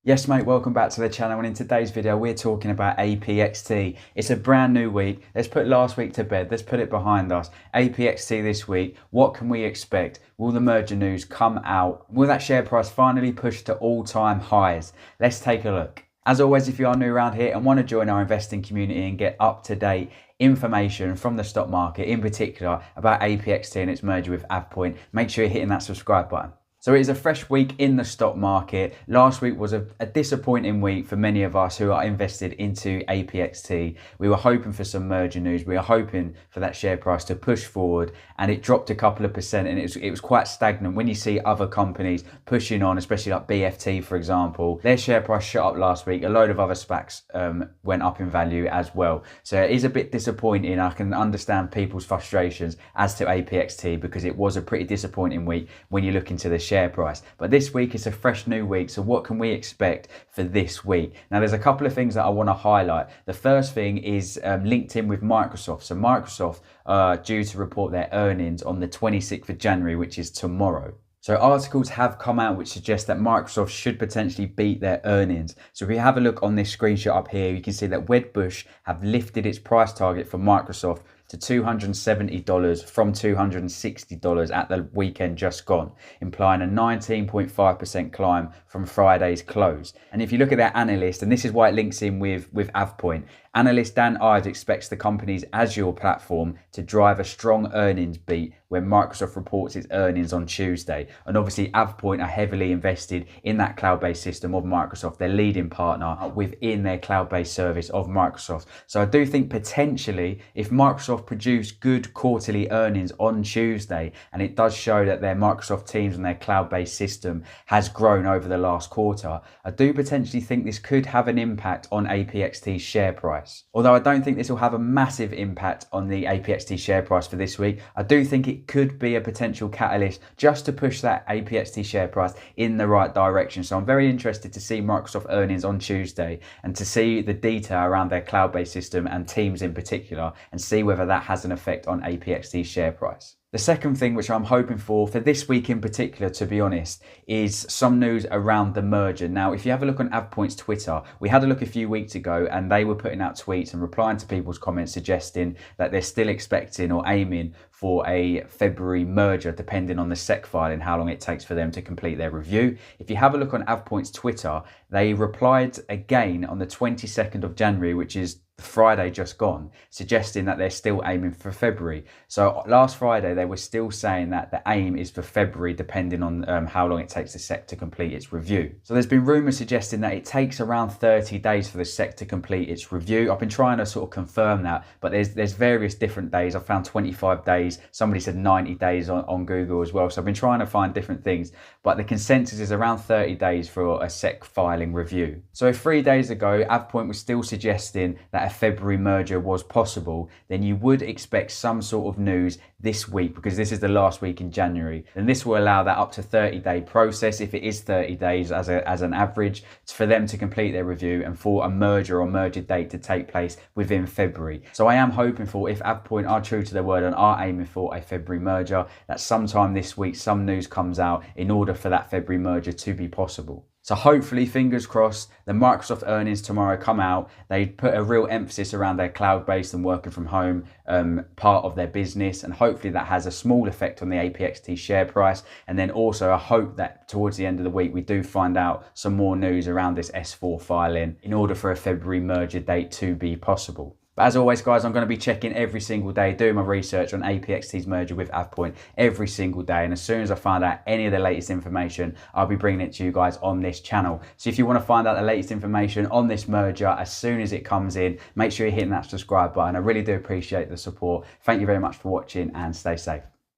Yes mate, welcome back to the channel, and in today's video we're talking about APXT. It's a brand new week. Let's put last week to bed, let's put it behind us. APXT this week, what can we expect? Will the merger news come out? Will that share price finally push to all-time highs? Let's take a look. As always, if you are new around here and want to join our investing community and get up-to-date information from the stock market, in particular about APXT and its merger with Avepoint, make sure you're hitting that subscribe button. So it is a fresh week in the stock market. Last week was a disappointing week for many of us who are invested into APXT. We were hoping for some merger news. We were hoping for that share price to push forward, and it dropped a couple of percent, and it was quite stagnant. When you see other companies pushing on, especially like BFT, for example, their share price shot up last week. A load of other SPACs went up in value as well. So it is a bit disappointing. I can understand people's frustrations as to APXT because it was a pretty disappointing week when you look into the share price. But this week is a fresh new week, so what can we expect for this week? Now there's a couple of things that I want to highlight. The first thing is linked in with Microsoft. So Microsoft are due to report their earnings on the 26th of January, which is tomorrow. So articles have come out which suggest that Microsoft should potentially beat their earnings. So if we have a look on this screenshot up here, you can see that Wedbush have lifted its price target for Microsoft to $270 from $260 at the weekend just gone, implying a 19.5% climb from Friday's close. And if you look at their analyst, and this is why it links in with Avepoint, analyst Dan Ives expects the company's Azure platform to drive a strong earnings beat when Microsoft reports its earnings on Tuesday. And obviously Avepoint are heavily invested in that cloud-based system of Microsoft, their leading partner within their cloud-based service of Microsoft. So I do think potentially if Microsoft produce good quarterly earnings on Tuesday, and it does show that their Microsoft Teams and their cloud-based system has grown over the last quarter, I do potentially think this could have an impact on APXT's share price. Although I don't think this will have a massive impact on the APXT share price for this week, I do think it could be a potential catalyst just to push that APXT share price in the right direction. So I'm very interested to see Microsoft earnings on Tuesday and to see the detail around their cloud-based system and Teams in particular, and see whether that has an effect on APXT's share price. The second thing which I'm hoping for this week in particular, to be honest, is some news around the merger. Now, if you have a look on Avepoint's Twitter, we had a look a few weeks ago and they were putting out tweets and replying to people's comments suggesting that they're still expecting or aiming for a February merger, depending on the SEC filing, how long it takes for them to complete their review. If you have a look on Avepoint's Twitter, they replied again on the 22nd of January, which is Friday just gone, suggesting that they're still aiming for February. So last Friday they were still saying that the aim is for February, depending on how long it takes the SEC to complete its review. So there's been rumours suggesting that it takes around 30 days for the SEC to complete its review. I've been trying to sort of confirm that, but there's various different days. I've found 25 days, somebody said 90 days on Google as well. So I've been trying to find different things, but the consensus is around 30 days for a SEC filing review. So if 3 days ago Avepoint was still suggesting that a February merger was possible, then you would expect some sort of news this week, because this is the last week in January. And this will allow that up to 30-day process, if it is 30 days as an average, for them to complete their review and for a merger or merger date to take place within February. So I am hoping for, if Avepoint are true to their word and are aiming for a February merger, that sometime this week some news comes out in order for that February merger to be possible. So hopefully, fingers crossed, the Microsoft earnings tomorrow come out. They put a real emphasis around their cloud-based and working from home part of their business. And hopefully that has a small effect on the APXT share price. And then also I hope that towards the end of the week, we do find out some more news around this S4 filing in order for a February merger date to be possible. But as always, guys, I'm going to be checking every single day, doing my research on APXT's merger with Avepoint every single day. And as soon as I find out any of the latest information, I'll be bringing it to you guys on this channel. So if you want to find out the latest information on this merger as soon as it comes in, make sure you're hitting that subscribe button. I really do appreciate the support. Thank you very much for watching, and stay safe.